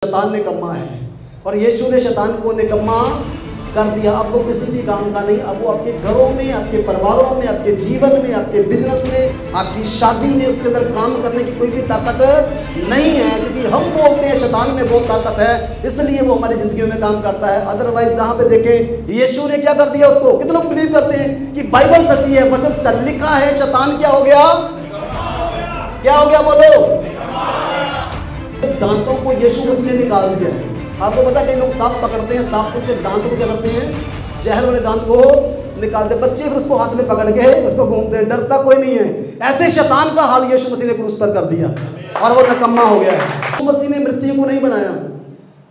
शैतान निकम्मा है और यीशु ने शैतान को निकम्मा कर दिया। अब वो किसी भी काम का नहीं, अब वो आपके घरों में, आपके परिवारों में, आपके जीवन में, आपके बिजनेस में, आपकी शादी में उसके अंदर काम करने की कोई भी ताकत नहीं है, क्योंकि हम बोलते हैं शैतान में बहुत ताकत है, इसलिए वो हमारी जिंदगी में काम करता है। अदरवाइज जहाँ पे देखें यीशु ने क्या कर दिया उसको, कितने लोग बिलीव करते हैं कि बाइबल सच्ची है, वचन सच्चा लिखा है, शैतान क्या हो गया, क्या हो गया बोलो, दांतों को यीशु मसीह ने निकाल दिया है। आपको पता है कई लोग सांप पकड़ते हैं, सांप के दांतों को क्या करते हैं, जहर वाले दांत को निकालते, बच्चे फिर उसको हाथ में पकड़ के उसको घूमते हैं, डरता कोई नहीं है। ऐसे शैतान का हाल यीशु मसीह ने क्रूस पर कर दिया और वो निकम्मा हो गया है। यीशु मसीह ने मृत्यु को नहीं बनाया,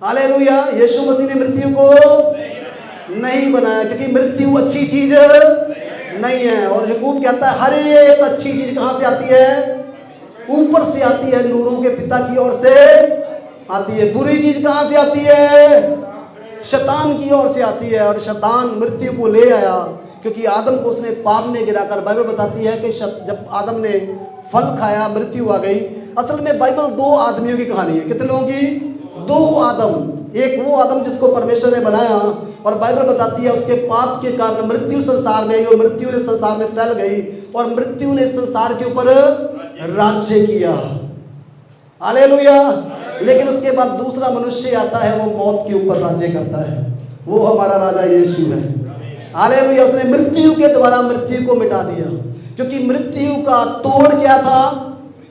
हालेलुया, यीशु मसीह ने मृत्यु को नहीं बनाया, क्योंकि मृत्यु अच्छी चीज नहीं है। और याकूब कहता है हर एक अच्छी चीज कहां से आती है, ऊपर से आती है, नूरों के पिता की ओर से आती है। बुरी चीज कहां से आती है, शैतान की ओर से आती है। और शैतान मृत्यु को ले आया क्योंकि आदम को उसने पाप में गिराकर, बाइबल बताती है कि जब आदम ने फल खाया मृत्यु आ गई। असल में बाइबल दो आदमियों की कहानी है, कितने लोगों की, दो आदम। एक वो आदम जिसको परमेश्वर ने बनाया और बाइबल बताती है उसके पाप के कारण मृत्यु संसार में आई और मृत्यु ने संसार में फैल गई और मृत्यु ने संसार के ऊपर राज्य किया, हालेलुया। लेकिन उसके बाद दूसरा मनुष्य आता है, वो मौत के ऊपर राज्य करता है, वो हमारा राजा यीशु है, हालेलुया। उसने मृत्यु के द्वारा मृत्यु को मिटा दिया, क्योंकि मृत्यु का तोड़ क्या था,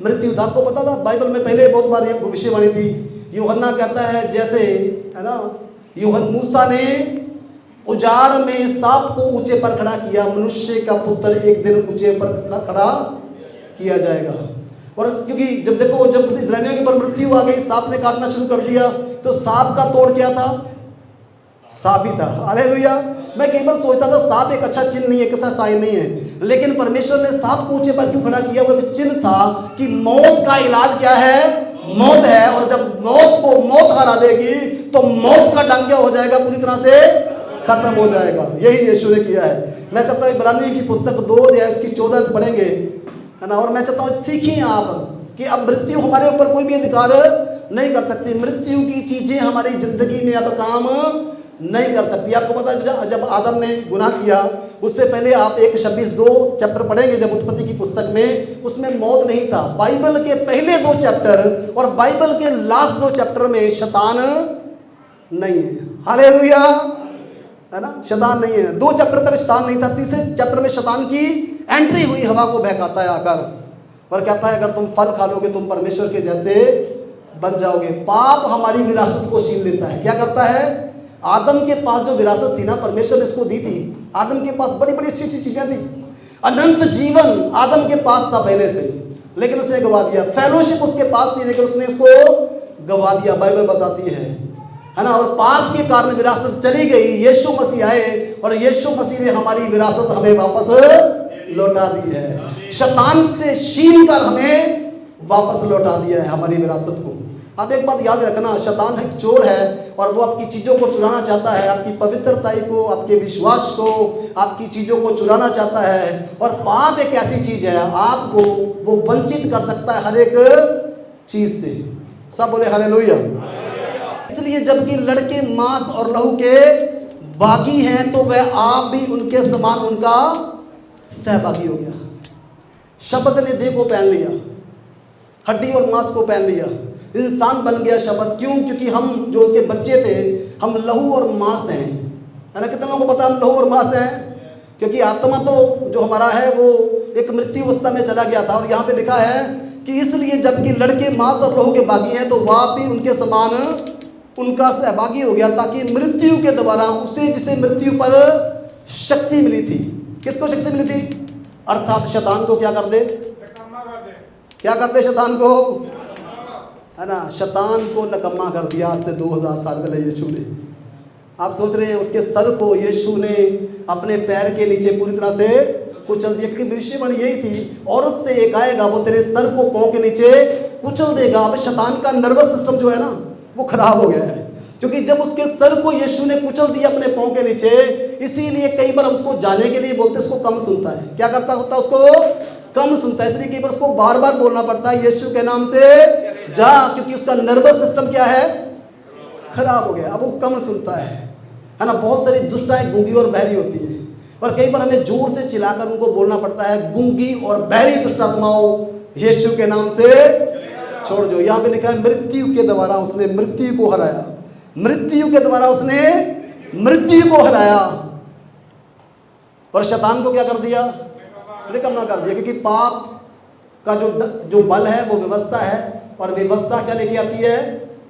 मृत्यु था। आपको पता था बाइबल में पहले बहुत बार ये भविष्यवाणी थी, यूहन्ना कहता है जैसे है ना, मूसा ने उजाड़ में सांप को ऊंचे पर खड़ा किया, मनुष्य का पुत्र एक दिन ऊंचे पर खड़ा किया जाएगा। और क्योंकि जब देखो जब इस्राएलियों के ऊपर मृत्यु आ गई, सांप ने काटना शुरू कर दिया, तो सांप का तोड़ क्या था, सांप ही था, हालेलुया। मैं कई बार सोचता था सांप एक अच्छा चिन्ह नहीं है, कैसा साइन नहीं है, लेकिन परमेश्वर ने सांप को ऊंचे पर क्यों खड़ा किया, वो एक चिन्ह था कि मौत का इलाज क्या है, मौत है। और जब मौत हरा देगी तो मौत का डंक क्या हो जाएगा, पूरी तरह से खत्म हो जाएगा। यही यीशु ने किया है। मैं चाहता हूँ इब्रानियों की पुस्तक 2 अध्याय उसकी 14 पढ़ेंगे, है ना। और मैं चाहता हूँ सीखें आप कि अब मृत्यु हमारे ऊपर कोई भी अधिकार नहीं कर सकती, मृत्यु की चीजें हमारी जिंदगी में अब काम नहीं कर सकती। आपको पता है जब आदम ने गुनाह किया, उससे पहले आप 1:26-2 चैप्टर पढ़ेंगे जब उत्पत्ति की पुस्तक में, उसमें मौत नहीं था। बाइबल के पहले 2 चैप्टर और बाइबल के लास्ट 2 चैप्टर में शैतान नहीं है, हालेलुया, है ना, शैतान नहीं है। 2 चैप्टर तक शैतान नहीं था, तीसरे चैप्टर में शैतान की एंट्री हुई, हवा को बहकाता है आकर और कहता है अगर तुम फल खा लोगे तुम परमेश्वर के जैसे बन जाओगे। पाप हमारी विरासत को छीन लेता है। क्या करता है, आदम के पास जो विरासत थी ना, परमेश्वर ने इसको दी थी। आदम के पास बड़ी बड़ी अच्छी चीजें थी, अनंत जीवन आदम के पास था पहले से, लेकिन उसने गवा दिया। फेलोशिप उसके पास थी, लेकिन उसने उसको गवा दिया, बाइबल बताती है ना। और पाप के कारण विरासत चली गई, यीशु मसीह आए और यीशु मसीह ने हमारी विरासत हमें वापस लौटा दी है। शैतान से छीन कर हमें वापस लौटा दिया है हमारी विरासत को। आप एक बात याद रखना, शैतान एक चोर है और वो आपकी चीज़ों को चुराना चाहता है, आपकी पवित्रताई को, आपके विश्वास को, आपकी चीज़ों को चुराना चाहता है। और पाप एक ऐसी चीज़ है, आपको वो वंचित कर सकता है हर एक चीज़ से। सब बोले हालेलुया। इसलिए जबकि लड़के मांस और लहू के बागी हैं, तो वह आप भी उनके समान उनका सहभागी हो गया। शब्द ने देह को पहन लिया, हड्डी और मांस को पहन लिया, इंसान बन गया शब्द। क्यों? क्योंकि हम जो उसके बच्चे थे, हम लहू और मांस हैं, है ना। कितने लोगों को पता हम लहू और मांस हैं? क्योंकि आत्मा तो जो हमारा है वो एक मृत्यु अवस्था में चला गया था। और यहाँ पे लिखा है कि इसलिए जबकि लड़के मांस और लहू के बागी हैं, तो वह भी उनके समान उनका सहभागी हो गया, ताकि मृत्यु के द्वारा उसे जिसे मृत्यु पर शक्ति मिली थी। किसको शक्ति मिली थी? अर्थात शैतान को क्या कर दे, क्या कर दे शैतान को, है ना। शैतान को नकम्मा कर दिया आज से 2000 साल पहले यीशु ने। आप सोच रहे हैं उसके सर को यीशु ने अपने पैर के नीचे पूरी तरह से कुचल दिया, क्योंकि भविष्यवाणी यही थी, औरत से एक आएगा वो तेरे सर को पांव के नीचे कुचल देगा। अब शैतान का नर्वस सिस्टम जो है ना वो खराब हो गया है, क्योंकि जब उसके सर को यीशु ने कुचल दिया अपने पांव के नीचे, इसीलिए कई बार हम उसको जाने के लिए बोलते, उसको कम सुनता है। क्या करता होता है? उसको कम सुनता है, इसलिए कई बार उसको बार बार बोलना पड़ता है यीशु के नाम से जा, क्योंकि उसका नर्वस सिस्टम क्या है, खराब हो गया, अब वो कम सुनता है ना। बहुत सारी दुष्टाएं गूंगी और बहरी होती है, और कई बार हमें जोर से चिल्लाकर उनको बोलना पड़ता है, गूंगी और बहरी दुष्ट आत्माओं यीशु के नाम से छोड़ दो। यहाँ पे लिखा है मृत्यु के द्वारा उसने मृत्यु को हराया, मृत्यु के द्वारा उसने मृत्यु को हराया, और शैतान को क्या कर दिया? निकम्मा कर दिया। क्योंकि पाप का जो बल है वो व्यवस्था है, और व्यवस्था क्या लेके आती है?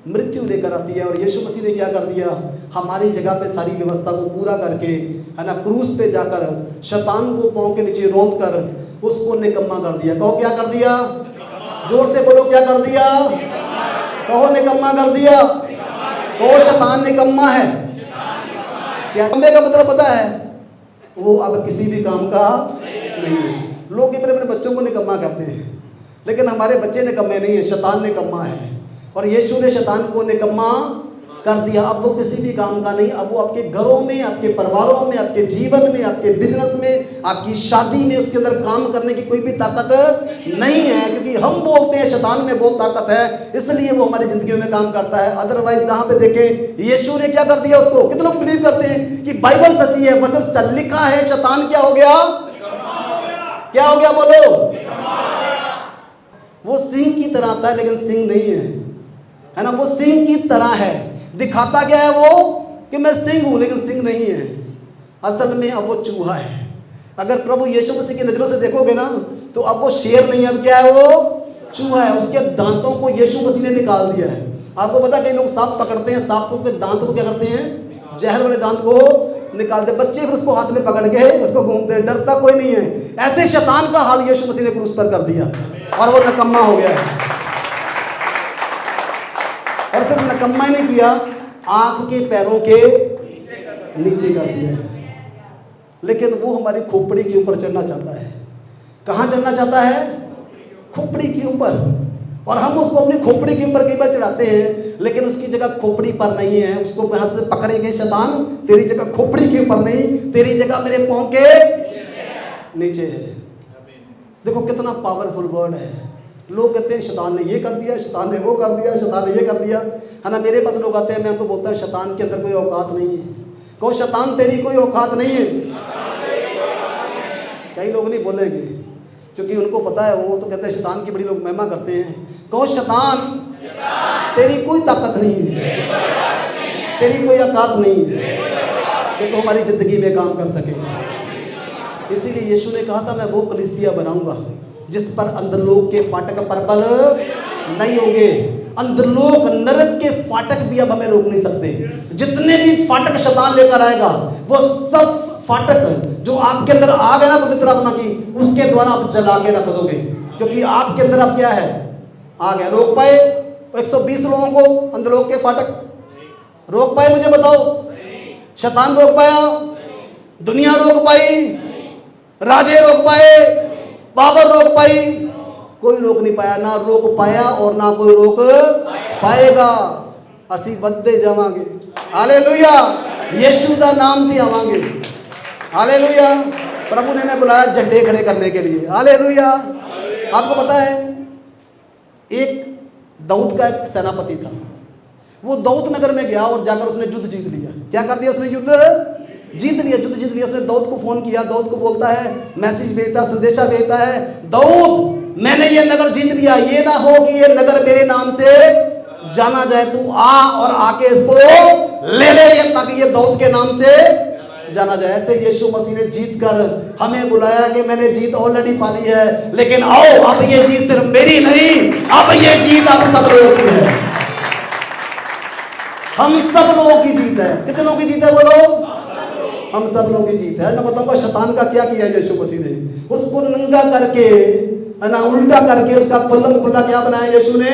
मृत्यु लेकर आती है। और यीशु मसीह ने क्या कर दिया? हमारी जगह पे सारी व्यवस्था को पूरा करके, है ना, क्रूस पे जाकर शैतान को पांव के नीचे रौंद कर उसको निकम्मा कर दिया। कहो क्या कर दिया? जोर से बोलो, क्या कर दिया? कहो निकम्मा कर दिया। कहो शैतान निकम्मा है। क्या निकम्मे का मतलब पता है? वो अब किसी भी काम का नहीं है। लोग अपने अपने बच्चों को निकम्मा कहते हैं, लेकिन हमारे बच्चे निकम्मे नहीं है, शैतान निकम्मा है। और यीशु ने शैतान को निकम्मा कर दिया। अब वो किसी भी काम का नहीं, अब वो आपके घरों में, आपके परिवारों में, आपके जीवन में, आपके बिजनेस में, आपकी शादी में, उसके अंदर काम करने की कोई भी ताकत नहीं है। क्योंकि हम बोलते हैं शैतान में बहुत ताकत है, इसलिए वो हमारी जिंदगी में काम करता है। अदरवाइज जहां पे देखें यीशु ने क्या कर दिया उसको। कितने लोग बिलीव करते हैं कि बाइबल सच्ची है, वचन सच्चा लिखा है, शैतान क्या हो गया? क्या हो गया बोलो? वो सिंह की तरह आता है, लेकिन सिंह नहीं है ना। वो सिंह की तरह है, दिखाता क्या है वो कि मैं सिंह हूं, लेकिन सिंह नहीं है। असल में अब वो चूहा है। अगर प्रभु यीशु मसीह की नजरों से देखोगे ना, तो अब वो शेर नहीं है, अब क्या है? वो चूहा है। उसके दांतों को यीशु मसीह ने निकाल दिया है। आपको पता है कई लोग सांप पकड़ते हैं, सांपों के दांतों को क्या करते हैं? जहर वाले दांत को निकालते। बच्चे फिर उसको हाथ में पकड़ के उसको घूमते हैं, डरता कोई नहीं है। ऐसे शैतान का हाल यीशु मसीह ने क्रूस पर कर दिया, और वो निकम्मा हो गया है। और सिर्फ निकम्मा ही नहीं किया, आंख के पैरों के नीचे कर दिया है। लेकिन वो हमारी खोपड़ी के ऊपर चढ़ना चाहता है। कहां चढ़ना चाहता है? खोपड़ी के ऊपर। और हम उसको अपनी खोपड़ी के ऊपर कई बार चढ़ाते हैं, लेकिन उसकी जगह खोपड़ी पर नहीं है। उसको हाथ से पकड़ेंगे, शैतान तेरी जगह खोपड़ी के ऊपर नहीं, तेरी जगह मेरे पांव के नीचे है। देखो कितना पावरफुल वर्ड है। लोग कहते हैं शैतान ने ये कर दिया, शैतान ने वो कर दिया, शैतान ने ये कर दिया, है ना। मेरे पास लोग आते हैं, मैं उनको बोलता हूँ शैतान के अंदर कोई औकात नहीं है। कहो शैतान तेरी कोई औकात नहीं है। कई लोग नहीं बोलेंगे, क्योंकि उनको पता है, वो तो कहते हैं शैतान की बड़ी लोग महिमा करते हैं। कहो शैतान तेरी कोई ताकत नहीं है, तेरी कोई औकात नहीं है कि तो हमारी जिंदगी में काम कर सके। इसीलिए यीशु ने कहा था, मैं वो कलीसिया बनाऊंगा जिस पर अंधलोक के फाटक प्रबल नहीं होंगे। अंधलोक नरक के फाटक भी अब हमें रोक नहीं सकते। जितने भी फाटक शैतान लेकर आएगा, वो सब फाटक जो आपके अंदर आग है ना पवित्र आत्मा की, उसके द्वारा आप जला के रख दोगे। क्योंकि आपके अंदर अब क्या है? आग है। रोक पाए 120 लोगों को अंधलोक के फाटक? रोक पाए? मुझे बताओ। शैतान रोक पाया? दुनिया रोक पाई? राजे रोक पाए? पावर रोक पाई? कोई रोक नहीं पाया। ना रोक पाया और ना कोई रोक पाएगा। असी बदते जावांगे। हालेलुया। यीशु का नाम भी आवांगे। हालेलुया। प्रभु ने हमें बुलाया झंडे खड़े करने के लिए। हालेलुया। आपको पता है, एक दाऊद का एक सेनापति था। वो दाऊद नगर में गया और जाकर उसने युद्ध जीत लिया। क्या कर दिया उसने? युद्ध जीत लिया, युद्ध जीत लिया। उसने दाऊद को फोन किया, दाऊद को बोलता है, मैसेज भेजता, संदेशा भेजता है, दाऊद मैंने ये नगर जीत लिया, ये ना हो कि ये नगर मेरे नाम से जाना जाए, तू आ और आके इसको ले ले, ताकि ये दाऊद के नाम से जाना जाए। ऐसे यीशु मसीह ने जीत कर हमें बुलाया कि मैंने जीत ऑलरेडी पाली है, लेकिन आओ अब ये जीत सिर्फ मेरी नहीं, अब ये जीत आप सब लोगों की है। हम सब लोगों की जीत है। कितने लोगों की जीत है बोलो? हम सब लोगों की जीत है। मैं बताऊंगा शैतान का क्या किया यीशु मसीह ने। उसको नंगा करके, ना उल्टा करके, उसका खुल्लम खुल्ला क्या बनाया यीशु ने?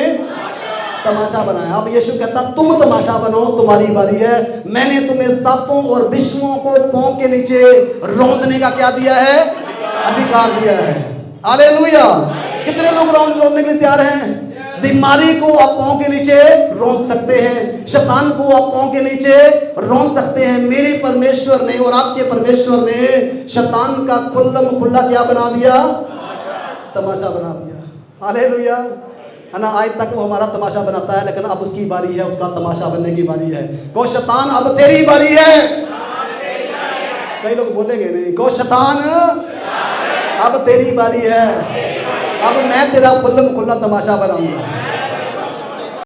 तमाशा बनाया। अब यीशु कहता तुम तमाशा बनाओ, तुम्हारी बारी है। मैंने तुम्हें सांपों और विषुओं को पांव के नीचे रौंदने का क्या दिया है? अधिकार दिया है। हालेलुया। कितने लोग रौंदने के लिए तैयार हैं? बीमारी को आप पांव के नीचे रौंद सकते हैं, शैतान को आप पांव के नीचे रौंद सकते हैं। मेरे परमेश्वर ने और आपके परमेश्वर ने शैतान का खुल्लम खुल्ला क्या बना दिया? तमाशा बना दिया। हालेलुया। है ना, आज तक वो हमारा तमाशा बनाता है, लेकिन अब उसकी बारी है, उसका तमाशा बनने की बारी है। गो शैतान अब तेरी बारी है। कई लोग बोलेंगे नहीं, गो शैतान अब तेरी बारी है, अब मैं तेरा खुल्लम खुल्ला तमाशा बनाऊंगा।